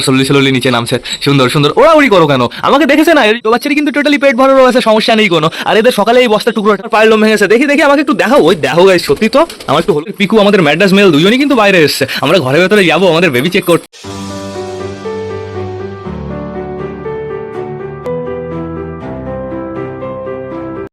Slowly slowly নিচে নামছে। সুন্দর সুন্দর। ওড়াউড়ি করো কেন? আমাকে দেখেছে না? এই বাচ্চাটি কিন্তু টোটালি পেট ভরা রয়েছে, সমস্যা নেই কোনো। আর এদের সকালে এই বস্তা টুকরো পায়ের লোম ভেঙেছে। দেখি দেখি আমাকে একটু দেখাও। ওই দেখো গাইস, সত্যি তো আমার একটু হলো। পিকু আমাদের ম্যাড্রাস মেল দুজনই কিন্তু বাইরে এসছে। আমরা ঘরের ভেতরে যাবো আমাদের বেবি চেক করতে।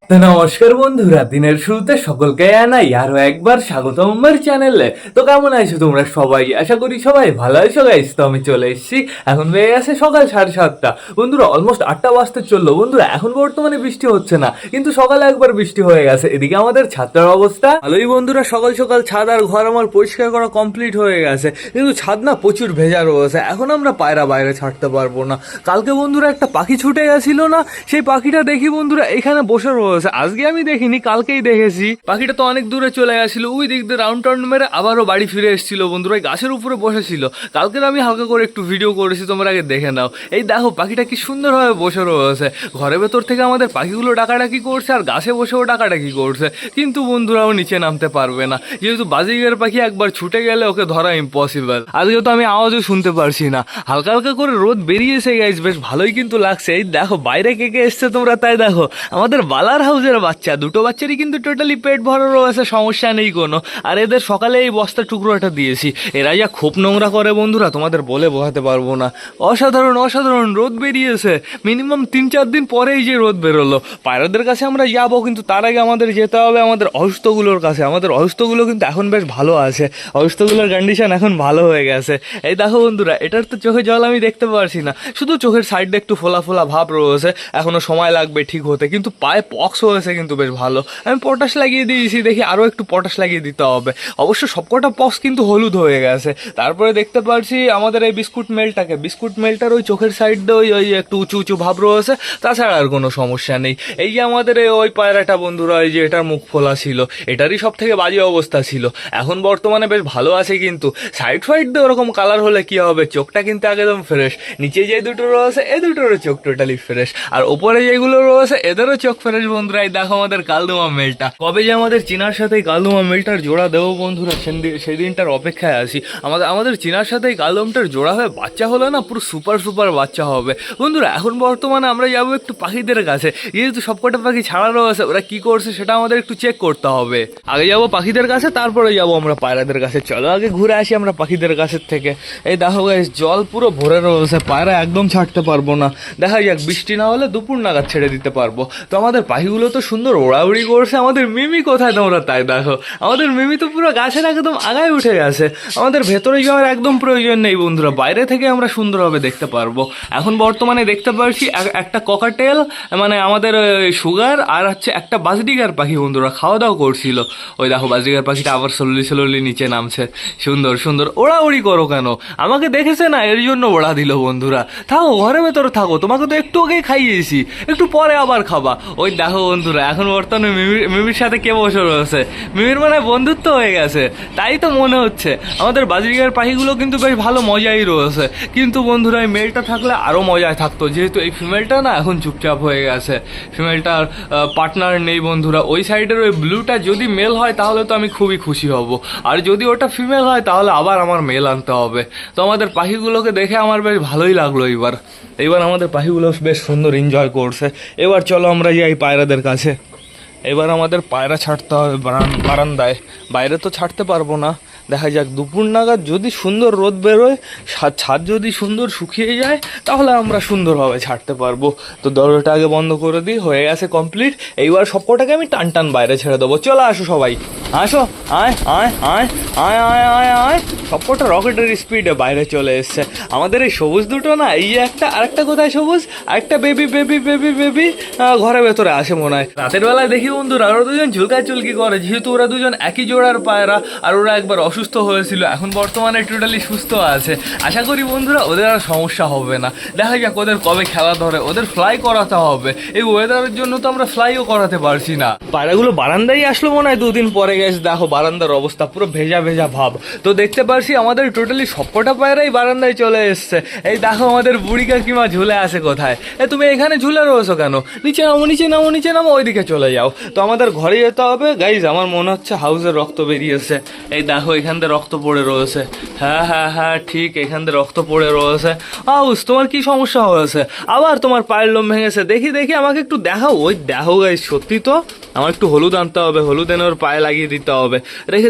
তো নমস্কার বন্ধুরা, দিনের শুরুতে সকলকে জানাই আরো একবার স্বাগতম আমার চ্যানেলে। তো কেমন আছো তোমরা সবাই? আশা করি সবাই ভালো আছো গাইস। তো আমি চলে এসেছি, এখন বেজে গেছে সকাল 7:30। বন্ধুরা অলমোস্ট 8টা বাজতে চললো। বন্ধুরা এখন বর্তমানে বৃষ্টি হচ্ছে না, কিন্তু সকালে একবার বৃষ্টি হয়ে গেছে। এদিকে আমাদের ছাদের অবস্থা ভালোই বন্ধুরা। সকাল সকাল ছাদ আর ঘর আমার পরিষ্কার করা কমপ্লিট হয়ে গেছে, কিন্তু ছাদ না প্রচুর ভেজা রয়েছে। এখন আমরা পায়রা বাইরে ছাড়তে পারবো না। কালকে বন্ধুরা একটা পাখি ছুটে গেছিল না, সেই পাখিটা দেখি বন্ধুরা এখানে বসে রয়েছে। আজকে আমি দেখিনি, কালকেই দেখেছি। পাখিটা তো অনেক দূরে চলে গেছিল, ওই দিক দিয়ে রাউন্ড টাউন্ড মেরে আবারও বাড়ি ফিরে এসেছিল বন্ধুরা। গাছের উপরে বসেছিল। কালকে আমি হালকা করে একটু ভিডিও করেছি, তোমরা আগে দেখে নাও। এই দেখো পাখিটা কি সুন্দরভাবে বসে রয়েছে। ঘরের ভেতর থেকে আমাদের পাখিগুলো ডাকাডাকি করছে, আর গাছে বসেও ডাকাডাকি করছে, কিন্তু বন্ধুরাও নিচে নামতে পারবে না, যেহেতু বাজিগার পাখি একবার ছুটে গেলে ওকে ধরা ইম্পসিবল। আজকে তো আমি আওয়াজও শুনতে পারছি না। হালকা হালকা করে রোদ বেরিয়েছে গাইস, বেশ ভালোই কিন্তু লাগছে। এই দেখো বাইরে কে কে এসছে তোমরা, তাই দেখো আমাদের বালার হাউসের বাচ্চা দুটো বাচ্চারই কিন্তু টোটালি পেট ভরা রয়েছে, সমস্যা নেই কোনো। আর এদের সকালে এই বস্তা টুকরোটা দিয়েছি। এরা যা খুব নোংরা করে বন্ধুরা, তোমাদের বলে বোঝাতে পারবো না। অসাধারণ অসাধারণ রোদ বেরিয়েছে। মিনিমাম 3-4 দিন পরেই যে রোদ বেরোলো। পায়রাদের কাছে আমরা যাবো, কিন্তু তার আগে আমাদের যেতে হবে আমাদের অসুস্থগুলোর কাছে। আমাদের অসুস্থগুলো কিন্তু এখন বেশ ভালো আছে, অসুস্থগুলোর কন্ডিশন এখন ভালো হয়ে গেছে। এই দেখো বন্ধুরা, এটার তো চোখে জল আমি দেখতে পারছি না, শুধু চোখের সাইডে একটু ফোলা ফোলা ভাব রয়েছে। এখনো সময় লাগবে ঠিক হতে, কিন্তু পায়ে পক্স হয়েছে কিন্তু বেশ ভালো। আমি পটাশ লাগিয়ে দিয়েছি, দেখি আরও একটু পটাশ লাগিয়ে দিতে হবে। অবশ্য সবকটা পক্স কিন্তু হলুদ হয়ে গেছে। তারপরে দেখতে পাচ্ছি আমাদের এই বিস্কুট মেলটার ওই চোখের সাইডে ওই ওই একটু উঁচু উঁচু ভাব রয়েছে, তাছাড়া আর কোনো সমস্যা নেই। এই যে আমাদের ওই পায়রাটা বন্ধুরা, এই যে এটার মুখ ফোলা ছিল, এটারই সব থেকে বাজে অবস্থা ছিল। এখন বর্তমানে বেশ ভালো আছে, কিন্তু সাইড দিয়ে ওরকম কালার হলে কি হবে, চোখটা কিন্তু একদম ফ্রেশ। নিচে যে দুটো রয়েছে এ দুটোরও চোখ টোটালি ফ্রেশ, আর ওপরে যেগুলো রয়েছে এদেরও চোখ ফ্রেশ বন্ধুরা। এই দেখো আমাদের কালদুমা মেলটা, কবে যে আমাদের চিনার সাথে কালদুমা মেলটার জোড়া দেবো বন্ধুরা, সেদিনটার অপেক্ষায় আছি। আমাদের চিনার সাথে কালদমটার জোড়া হয়ে বাচ্চা হলে না পুরো সুপার বাচ্চা হবে বন্ধুরা। এখন বর্তমানে আমরা যাবো একটু পাখিদের কাছে, যেহেতু সবকটা পাখি ছাড়া রয়েছে, ওরা কি করছে সেটা আমাদের একটু চেক করতে হবে। আগে যাবো পাখিদের কাছে, তারপরে যাবো আমরা পায়রাদের কাছে। চলো আগে ঘুরে আসি আমরা পাখিদের কাছের থেকে। এই দেখো গাইস, জল পুরো ভরে রয়েছে, পায়রা একদম ছাড়তে পারবো না। দেখা যাক, বৃষ্টি না হলে দুপুর নাগাদ ছেড়ে দিতে পারবো। তো আমাদের পাখিগুলো তো সুন্দর ওড়াউড়ি করছে। আমাদের মিমি কোথায় তোমরা তাই দেখো, আমাদের মিমি তো পুরো গাছের একদম আগায় উঠে গেছে। আমাদের ভেতরে যাওয়ার একদম প্রয়োজন নেই বন্ধুরা, বাইরে থেকে আমরা সুন্দরভাবে দেখতে পারবো। এখন বর্তমানে দেখতে পাচ্ছি একটা ককাটেল, মানে আমাদের সুগার, আর হচ্ছে একটা বাজরিগার পাখি বন্ধুরা খাওয়া দাওয়া করছিল। ওই দেখো বাজরিগার পাখিটা আবার স্লোলি নিচে নামছে। সুন্দর সুন্দর। ওড়াউড়ি করো কেন? আমাকে দেখেছে না, এর জন্য ওড়া দিল বন্ধুরা। থাকো ঘরের ভেতরে থাকো, তোমাকে তো একটু আগেই খাইয়েছি, একটু পরে আবার খাবা। ওই দেখো বন্ধুরা, এখন বর্তমানে মিমির সাথে কে বসে রয়েছে, মিমির মানে বন্ধুত্ব হয়ে গেছে, তাই তো মনে হচ্ছে। আমাদের বাজরিগার পাখিগুলো কিন্তু বেশ ভালো মজাই রয়েছে, কিন্তু বন্ধুরা এই মেলটা থাকলে আরও মজায় থাকতো, যেহেতু এই ফিমেলটা না এখন চুপচাপ হয়ে গেছে। ফিমেলটার পার্টনার নেই বন্ধুরা। ওই সাইডের ওই ব্লুটা যদি মেল হয় তাহলে তো আমি খুবই খুশি হব, আর যদি ওটা ফিমেল হয় তাহলে আবার আমার মেল আনতে হবে। তো আমাদের পাখিগুলোকে দেখে আমার বেশ ভালোই লাগলো। এইবার আমাদের পাখিগুলো বেশ সুন্দর এনজয় করছে। এবার চলো আমরা যাই পায়রাদের কাছে। এবার আমাদের পায়রা ছাড়তে হবে বারান্দায়, বাইরে তো ছাড়তে পারবো না। দেখা যাক দুপুর নাগাদ যদি সুন্দর রোদ বেরোয়, ছাদ যদি সুন্দর শুকিয়ে যায়, তাহলে আমরা সুন্দরভাবে ছাড়তে পারবো। তো দরজাটা আগে বন্ধ করে দিই, হয়ে গেছে কমপ্লিট। এইবার সবকটাকে আমি টান বাইরে ছেড়ে দেবো। চলে আসো সবাই, আসো, আয় আয় আয় আয় আয় আয় আয়। সবকটা রকেটের স্পিডে বাইরে চলে এসছে। আমাদের এই সবুজ দুটো না, এই যে একটা, আরেকটা কোথায় সবুজ, আরেকটা বেবি ঘরের ভেতরে আসে মনে হয়। রাতের বেলায় দেখি বন্ধুরা ওরা দুজন ঝুলকি করে, যেহেতু ওরা দুজন একই জোড়ার পায়রা, আর ওরা একবার অসুস্থ হয়েছিল, এখন বর্তমানে টোটালি সুস্থ আছে। আশা করি বন্ধুরা ওদের আর সমস্যা হবে না। দেখা যাক ওদের কবে খেলা ধরে, ওদের ফ্লাই করাতে হবে। এই ওয়েদারের জন্য তো আমরা ফ্লাইও করাতে পারছি না। পায়রাগুলো বারান্দায় আসলো মনে হয় 2 দিন পরে গেছে। দেখো বারান্দার অবস্থা পুরো ভেজা ভাব। তো দেখতে পারছি আমাদের টোটালি সবকটা পায়রাই বারান্দায় চলে এসছে। এই দেখো আমাদের বুড়ি কাকিমা ঝুলে আছে কোথায়। তুমি এখানে ঝুলে রয়েছো কেন? নিচে নামো, ওইদিকে চলে যাও। তো আমাদের ঘরে যেতে হবে গাইজ। আমার মনে হচ্ছে হাউসের রক্ত বেরিয়েছে। এই দেখো এখান থেকে রক্ত পড়ে রয়েছে। হ্যাঁ হ্যাঁ হ্যাঁ ঠিক, এখান থেকে রক্ত পড়ে রয়েছে। আউস, তোমার কি সমস্যা হয়েছে? আবার তোমার পায়ের লোম ভেঙেছে? দেখি দেখি, আমাকে একটু দেখাও। ওই দেখো গাইস, সত্যি তো আমার একটু হলুদ আনতে হবে, হলুদ এনে ওর পায়ে লাগিয়ে দিতে হবে। রেখে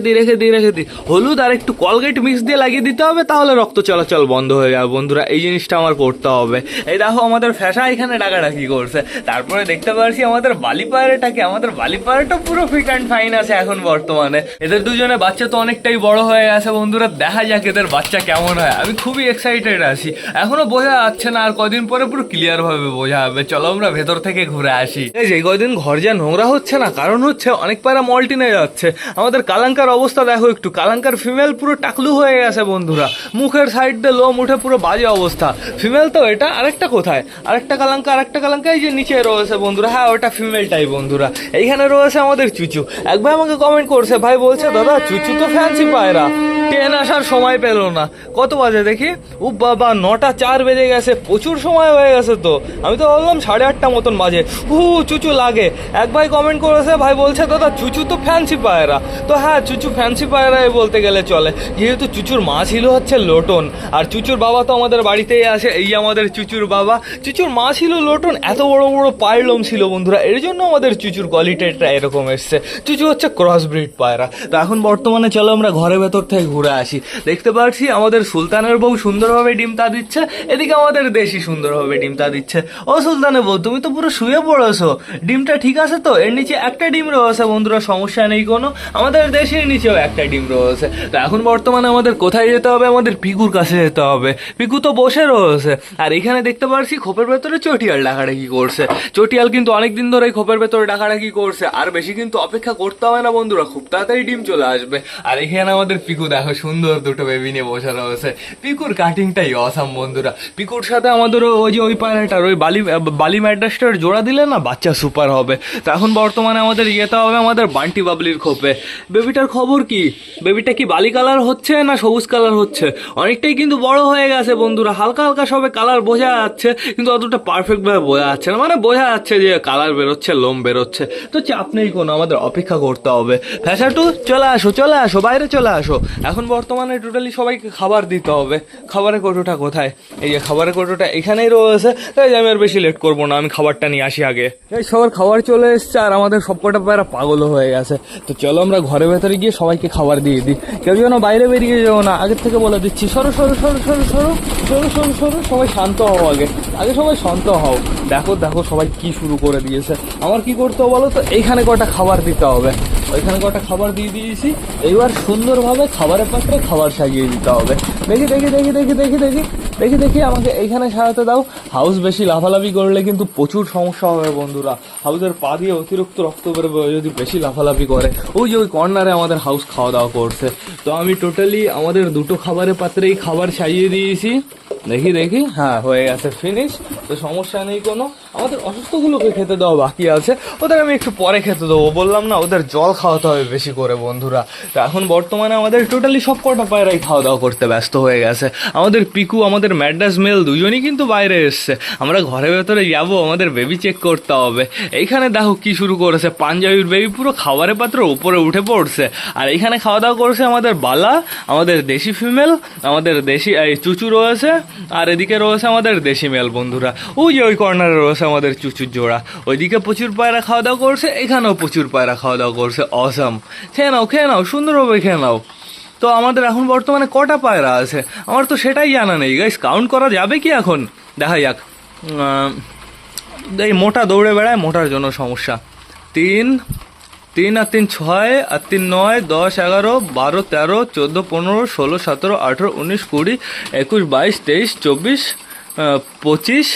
দিই হলুদ আর একটু কলগেট মিক্স দিয়ে লাগিয়ে দিতে হবে, তাহলে রক্ত চলাচল বন্ধ হয়ে যাবে। বন্ধুরা এই জিনিসটা আমার করতে হবে। এই দেখো আমাদের ফ্যাসা এখানে ডাকাডাকি করছে, তারপরে দেখতে পাচ্ছি আমাদের বালি পায়রাটাকে, আমাদের বালি পায়রাটা পুরো ফিট অ্যান্ড ফাইন আছে এখন বর্তমানে। এদের দুজনে বাচ্চা তো অনেকটাই বড় হয়ে গেছে বন্ধুরা, দেখা যাক এদের বাচ্চা কেমন হয়। আমি খুবই এক্সাইটেড আছি, এখনো বোঝা যাচ্ছে না, আর কদিন পরে পুরো ক্লিয়ার ভাবে বোঝা যাবে। চলো আমরা ভেতর থেকে ঘুরে আসি। এই যে কদিন ঘর যা নোংরা হচ্ছে না, কারণ হচ্ছে অনেক পায়রা মল্টিনে যাচ্ছে। আমাদের কালাঙ্কার অবস্থা দেখো একটু, কালাঙ্কার ফিমেল পুরো টাকলু হয়ে গেছে বন্ধুরা, মুখের সাইড দিয়ে লোম উঠে পুরো বাজে অবস্থা। ফিমেল তো এটা, আরেকটা কোথায়? আরেকটা কালাঙ্কা এই যে নিচে রয়েছে বন্ধুরা, হ্যাঁ ওটা ফিমেলটাই বন্ধুরা। এইখানে রয়েছে আমাদের চুচু। এক ভাই আমাকে কমেন্ট করছে, ভাই বলছে দাদা চুচু তো ফ্যান্সি পায়রা, ট্রেন আসার সময় পেল না। কত বাজে দেখি, ও বাবা 9:04 বেজে গেছে, প্রচুর সময় হয়ে গেছে তো। আমি তো বললাম 8:30 মতন বাজে। চুচু লাগে। এক ভাই কমেন্ট করেছে, ভাই বলছে দাদা চুচু তো ফ্যান্সি পায়রা। তো হ্যাঁ, চুচু ফ্যান্সি পায়রাই বলতে গেলে চলে, যেহেতু চুচুর মা ছিল হচ্ছে লোটন, আর চুচুর বাবা তো আমাদের বাড়িতেই আসে। এই আমাদের চুচুর বাবা, চুচুর মা ছিল লোটন, এত বড় বড় পায়ের লোম ছিল বন্ধুরা, এর জন্য আমাদের চুচুর কোয়ালিটিটা এরকম এসছে। চুচু হচ্ছে ক্রস ব্রিড পায়রা। তো এখন বর্তমানে চলো আমরা ঘরের ভেতর থেকে ঘুরে আসি। দেখতে পাচ্ছি আমাদের সুলতানের বউ সুন্দরভাবে ডিম তা দিচ্ছে, এদিকে আমাদের দেশি সুন্দরভাবে ডিম তা দিচ্ছে। ও সুলতানের বউ, তুমি তো পুরো শুয়ে পড়েছো, ডিমটা ঠিক আছে তো? এর নিচে একটা ডিম রয়েছে বন্ধুরা, সমস্যা নেই কোনো, আমাদের দেশের নিচেও একটা ডিম রয়েছে। তো এখন বর্তমানে আমাদের কোথায় যেতে হবে? আমাদের পিকুর কাছে যেতে হবে। পিকু তো বসে রয়েছে, আর এখানে দেখতে পাচ্ছি খোপের ভেতরে চটিয়াল ডাকাডাকি করছে। চটিয়াল কিন্তু অনেকদিন ধরে খোপের ভেতরে ডাকাডাকি করছে, আর বেশি কিন্তু অপেক্ষা করতে হবে না বন্ধুরা, খুব তাড়াতাড়ি ডিম চলে আসবে। আর এখানে আমাদের পিকু দেখো সুন্দর দুটো বেবি নিয়ে বসে রয়েছে। পিকুর কাটিংটাই অসাম বন্ধুরা। পিকুর সাথে আমাদের ওই পায়রাটার ওই বালি ম্যাড্রাসটার জোড়া দিলে না বাচ্চা সুপার হবে। তো এখন বর্তমানে আমাদের যেতে হবে আমাদের বান্টি বাবলির খোপে। বেবিটার খবর কি? বেবিটা কি বালি কালার হচ্ছে না সবুজ কালার হচ্ছে? অনেকটাই কিন্তু বড় হয়ে গেছে বন্ধুরা, হালকা হালকা সবে কালার বোঝা যাচ্ছে, কিন্তু অতটা পারফেক্ট ভাবে বোঝা যাচ্ছে না, মানে বোঝা যাচ্ছে যে কালার বেরোচ্ছে, লোম বেরোচ্ছে। তো চাপ নেই কোনো, আমাদের অপেক্ষা করতে হবে। ফ্যাসাটু চলে আসো, বাইরে চলে আসো। এখন বর্তমানে টোটালি সবাইকে খাবার দিতে হবে। খাবারের কৌটোটা কোথায়? এই যে খাবারের কৌটোটা এখানেই রয়েছে। তাই আমি আর বেশি লেট করবো না, আমি খাবারটা নিয়ে আসি আগে। এই সবার খাবার চলে এসছে, আর আমাদের সবকটা পায়রা পাগল হয়ে গেছে। তো চলো আমরা ঘরের ভেতরে গিয়ে সবাইকে খাবার দিয়ে দিই। কেউ যেন বাইরে বেরিয়ে যাও না, আগের থেকে বলে দিচ্ছি। সরো, সবাই শান্ত হও, আগে সবাই শান্ত হও। দেখো সবাই কি শুরু করে দিয়েছে। আমার কি করতে হবে বলো তো? এইখানে কটা খাবার দিতে হবে, ওইখানে কটা খাবার দিয়ে দিয়েছি। এইবার সুন্দরভাবে খাবারের পাত্রে খাবার সাজিয়ে দিতে হবে। দেখি আমাকে এইখানে সাজাতে দাও। হাউস বেশি লাফালাফি করলে কিন্তু প্রচুর সমস্যা হবে বন্ধুরা, হাউসের পা দিয়ে অতিরিক্ত রক্ত বেরোবে যদি বেশি লাফালাফি করে। ওই যে ওই কর্নারে আমাদের হাউস খাওয়া দাওয়া করছে। তো আমি টোটালি আমাদের দুটো খাবারের পাত্রেই খাবার সাজিয়ে দিয়েছি। দেখি হ্যাঁ হয়ে গেছে, ফিনিশ। তো সমস্যা নেই কোনো। আমাদের অসুস্থগুলোকে খেতে দেওয়া বাকি আছে, ওদের আমি একটু পরে খেতে দেবো। বললাম না ওদের জল খাওয়াতে হবে বেশি করে বন্ধুরা। তো এখন বর্তমানে আমাদের টোটালি সব কটা পায়রাই খাওয়া দাওয়া করতে ব্যস্ত হয়ে গেছে। আমাদের পিকু, আমাদের ম্যাড্রাস মেল দুজনই কিন্তু বাইরে এসছে। আমরা ঘরের ভেতরে যাবো, আমাদের বেবি চেক করতে হবে। এইখানে দেখো কি শুরু করেছে, পাঞ্জাবির বেবি পুরো খাবারের পাত্রের উপরে উঠে পড়ছে। আর এইখানে খাওয়া দাওয়া করছে আমাদের বালা, আমাদের দেশি ফিমেল, আমাদের দেশি চুচু রয়েছে, আর এদিকে রয়েছে আমাদের দেশি মেল বন্ধুরা। ওই যে ওই কর্নারে রয়েছে আমাদের চুচুর জোড়া। ওইদিকে প্রচুর পায়রা খাওয়া দাওয়া করছে, এখানেও প্রচুর পায়রা খাওয়া দাওয়া করছে। অসাম। খেয়ে নাও সুন্দরভাবে খেয়ে নাও। তো আমাদের এখন বর্তমানে কটা পায়রা আছে আমার তো সেটাই জানা নেই গাইস, কাউন্ট করা যাবে কি এখন? দেখা যাক। এই মোটা দৌড়ে বেড়ায়, মোটার জন্য সমস্যা। 3 আর 3 6 আর 3 9 10 11 12 13 14 15 16 17 18 19 20 21 22 23 24 25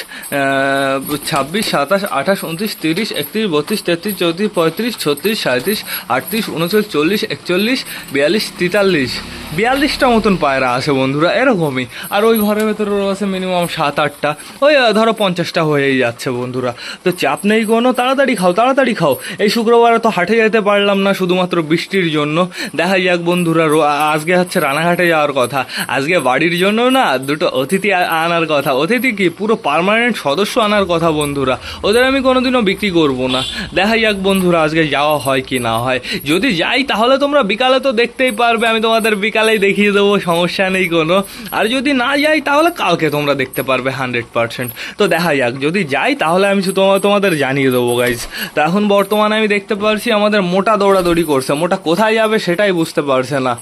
26 27 28 29 30 31 32 33 34 35 36 37 38 39 40 41 42 43 42টা মতন পায়রা আছে বন্ধুরা, এরকমই। আর ওই ঘরের ভেতরে রয়েছে মিনিমাম 7-8টা, ওই ধরো 50টা হয়েই যাচ্ছে বন্ধুরা। তো চাপ নেই কোনো, তাড়াতাড়ি খাও। এই শুক্রবারে তো হাটে যেতে পারলাম না শুধুমাত্র বৃষ্টির জন্য। দেখা যাক বন্ধুরা, আজকে হচ্ছে রানাঘাটে যাওয়ার কথা। আজকে বাড়ির জন্য না দুটো অতিথি আনার কথা। অতিথি কি পুরো পার্মানেন্ট সদস্য আনার কথা বন্ধুরা, ওদের আমি কোনোদিনও বিক্রি করব না। দেখা যাক বন্ধুরা আজকে যাওয়া হয় কি না হয়। যদি যাই তাহলে তোমরা বিকালে তো দেখতেই পারবে, আমি তোমাদের বিকালেই দেখিয়ে দেবো, সমস্যা নেই কোনো। আর যদি না যাই তাহলে কালকে তোমরা দেখতে পারবে 100%। তো দেখা যাক, যদি যাই তাহলে আমি তোমাদের জানিয়ে দেবো গাইজ। তো এখন বর্তমানে আমি দেখতে পারছি আমাদের মোটা দৌড়াদৌড়ি করছে, মোটা কোথায় যাবে সেটাই বুঝতে পারছে না।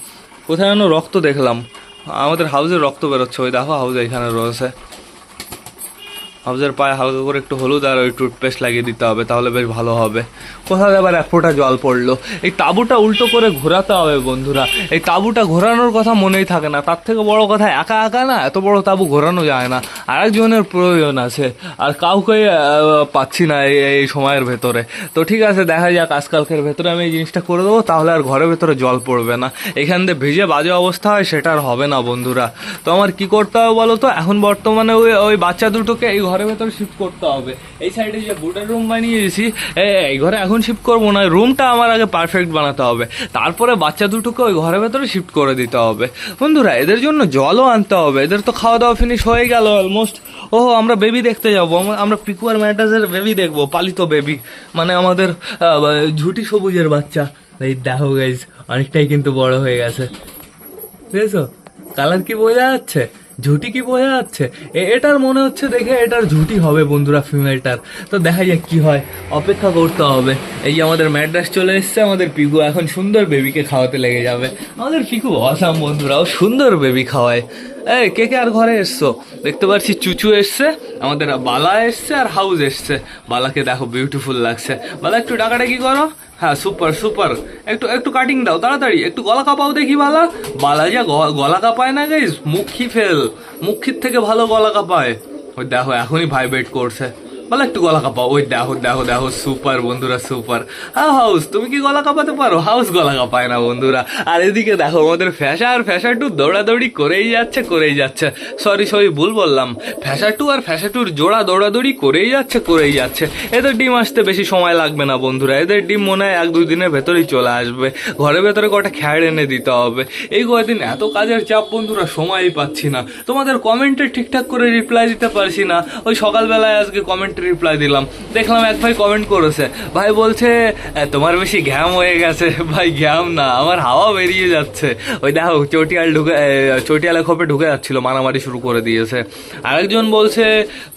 কোথায় যেন রক্ত দেখলাম, আমাদের হাউজের রক্ত বেরোচ্ছে, ওই দেখো হাউজ এখানে রয়েছে। হাউজের পায়ে হালকা করে একটু হলুদ আর ওই টুথপেস্ট লাগিয়ে দিতে হবে, তাহলে বেশ ভালো হবে। কোথাও আবার এক ফোঁটা জল পড়লো। এই তাঁবুটা উল্টো করে ঘোরাতে হবে বন্ধুরা, এই তাঁবুটা ঘোরানোর কথা মনেই থাকে না। তার থেকে বড় কথা, একা একা না এত বড় তাঁবু ঘোরানো যায় না, আরেকজনের প্রয়োজন আছে, আর কাউকে পাচ্ছি না এই সময়ের ভেতরে। তো ঠিক আছে, দেখা যাক আজকালকের ভেতরে আমি এই জিনিসটা করে দেবো, তাহলে আর ঘরের ভেতরে জল পড়বে না। এখান দিয়ে ভিজে বাজে অবস্থা হয়, সেটা আর হবে না বন্ধুরা। তো আমার কি করতে হবে বলো তো, এখন বর্তমানে ওই বাচ্চা দুটোকে এই ঘরের ভেতরে শিফট করতে হবে। এই সাইডে যে বুটের রুম বানিয়েছি, এই ঘরে এখন শিফট করবো না, রুমটা আমার আগে পারফেক্ট বানাতে হবে, তারপরে বাচ্চা দুটোকে ওই ঘরের ভেতরে শিফট করে দিতে হবে বন্ধুরা। এদের জন্য জলও আনতে হবে, এদের তো খাওয়া দাওয়া ফিনিশ হয়ে গেল অলমোস্ট। ও আমরা বেবি দেখতে যাবো, আমরা পিকু আর ম্যাটাসের বেবি দেখবো, পালিত বেবি, মানে আমাদের ঝুটি সবুজের বাচ্চা। এই দেখো গাইজ, অনেকটাই কিন্তু বড় হয়ে গেছে, বুঝেছো? কালার কি বোঝা যাচ্ছে, ঝুটি কি বোঝা যাচ্ছে? এটার মনে হচ্ছে দেখে এটার ঝুটি হবে বন্ধুরা, ফিমেলটার। তো দেখা যাক কি হয়, অপেক্ষা করতে হবে। এই যে আমাদের ম্যাড্রাস চলে এসছে, আমাদের পিকু এখন সুন্দর বেবিকে খাওয়াতে লেগে যাবে। আমাদের পিকু অসাম বন্ধুরা, ও সুন্দর বেবি খাওয়ায়। এই কে কে আর ঘরে এসছো? দেখতে পাচ্ছি চুচু এসছে, আমাদের বালা এসছে আর হাউস এসছে। বালাকে দেখো বিউটিফুল লাগছে। বালা একটু ডাকাডাকি করো। হ্যাঁ সুপার সুপার, একটু একটু কাটিং দাও তাড়াতাড়ি, একটু গলা কাঁপাও দেখি। বালা বালা যা গলা কাঁপায় না গাইস, মুখি ফেল, মুখির থেকে ভালো গলা কাঁপায়। ওই দেখো এখনই ভাইব্রেট করছে, বলো একটু গলা কাঁপাও। ওই দেখো দেখো দেখো, সুপার বন্ধুরা সুপার। হ্যাঁ হাউস, তুমি কি গলা কাঁপাতে পারো? হাউস গলা কাঁপায় না বন্ধুরা। আর এদিকে দেখো আমাদের ফ্যাশা টু দৌড়াদৌড়ি করেই যাচ্ছে। সরি ভুল বললাম, ফ্যাশা টুর জোড়া দৌড়াদৌড়ি করেই যাচ্ছে। এদের ডিম আসতে বেশি সময় লাগবে না বন্ধুরা, এদের ডিম মনে হয় 1-2 দিনের ভেতরেই চলে আসবে। ঘরের ভেতরে কটা খ্যাড় এনে দিতে হবে। এই কয়েকদিন এত কাজের চাপ বন্ধুরা, সময়ই পাচ্ছি না, তোমাদের কমেন্টে ঠিকঠাক করে রিপ্লাই দিতে পারছি না। ওই সকালবেলায় আজকে কমেন্ট রিপ্লাই দিলাম, দেখলাম এক ভাই কমেন্ট করেছে, ভাই বলছে তোমার বেশি ঘ্যাম হয়ে গেছে। ভাই ঘ্যাম না, আমার হাওয়া বেরিয়ে যাচ্ছে। ওই দেখো চটিয়ালে খোপে ঢুকে যাচ্ছিল, মারামারি শুরু করে দিয়েছে। আরেকজন বলছে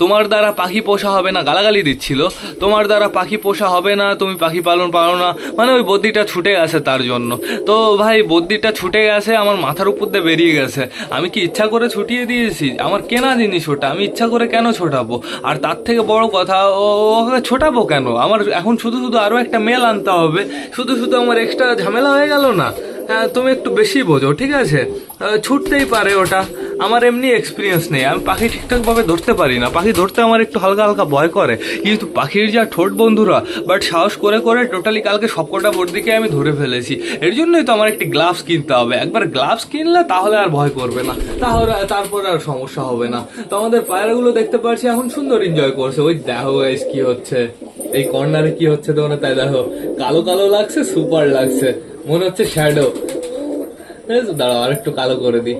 তোমার দ্বারা পাখি পোষা হবে না, গালাগালি দিচ্ছিল, তোমার দ্বারা পাখি পোষা হবে না, তুমি পাখি পালন পারো না, মানে ওই বদ্যিটা ছুটে গেছে তার জন্য। তো ভাই বদ্যিটা ছুটে গেছে, আমার মাথার উপর দিয়ে বেরিয়ে গেছে, আমি কি ইচ্ছা করে ছুটিয়ে দিয়েছি? আমার কেনা জিনিস ওটা, আমি ইচ্ছা করে কেন ছোটাবো? আর তার থেকে বড় কথা, ওকে ছোটাবো কেন? আমার এখন শুধু আরো একটা মেল আনতে হবে, শুধু আমার এক্সট্রা ঝামেলা হয়ে গেল না? হ্যাঁ তুমি একটু বেশি বোঝো, ঠিক আছে? ছুটতেই পারে ওটা, আমার এমনি এক্সপিরিয়েন্স নেই, আমি পাখি ঠিকঠাকভাবে ধরতে পারি না, পাখি ধরতে আমার একটু হালকা হালকা ভয় করে। কিন্তু পাখির যা ঠোঁট বন্ধুরা, বাট সাহস করে টোটালি কালকে সবকটা বর্দিকে আমি ধরে ফেলেছি। এর জন্যই তো আমার একটি গ্লাভস কিনতে হবে, একবার গ্লাভস কিনলে তাহলে আর ভয় করবে না, তারপরে আর সমস্যা হবে না। তো আমাদের পায়রাগুলো দেখতে পাচ্ছি এখন সুন্দর এনজয় করছে। ওই দেখো গাইস কি হচ্ছে, এই কর্নারে কি হচ্ছে তোমরা তাই দেখো, কালো কালো লাগছে, সুপার লাগছে, মনে হচ্ছে শ্যাডো। দাঁড়াও আর একটু কালো করে দিই,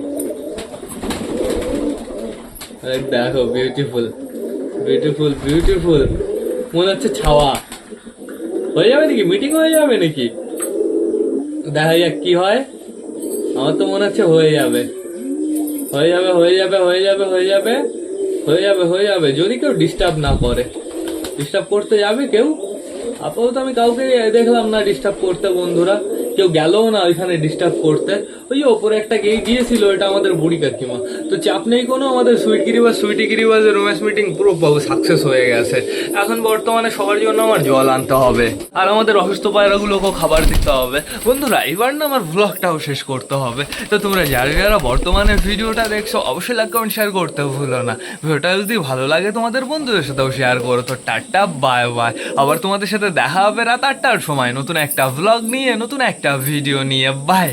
দেখো বিউটিফুল মনে হচ্ছে ছাওয়া। হয়ে যাবে নাকি, মিটিং হয়ে যাবে নাকি? দেখা যাক কি হয়, আমার তো মনে হচ্ছে হয়ে যাবে। যদি কেউ ডিস্টার্ব না করে। ডিস্টার্ব করতে যাবে কেউ? আপাতত আমি কাউকে দেখলাম না ডিস্টার্ব করতে বন্ধুরা, কেউ গেলও না ওইখানে ডিস্টার্ব করতে। ওই ওপরে একটা গিয়েছিল, এটা আমাদের বুড়ি কাকিমা। তো চাপ নেই কোনো, আমাদের সুইটি গিরিবাজের রোম্যান্স মিটিং পুরো সাকসেস হয়ে গেছে। এখন বর্তমানে সবার জন্য আমার জল আনতে হবে, আর আমাদের অসুস্থ পায়রাগুলোকেও খাবার দিতে হবে বন্ধুরা। এবার না আমার ব্লগটাও শেষ করতে হবে। তো তোমরা যারা বর্তমানে ভিডিওটা দেখছো, অবশ্যই লাইক কমেন্ট শেয়ার করতে ভুলো না। ভিডিওটা যদি ভালো লাগে তোমাদের বন্ধুদের সাথেও শেয়ার করো। তো টাটা বাই বাই, আবার তোমাদের সাথে দেখা হবে রাত 8টার সময় নতুন একটা ব্লগ নিয়ে, নতুন একটা ভিডিও নিয়ে। বাই।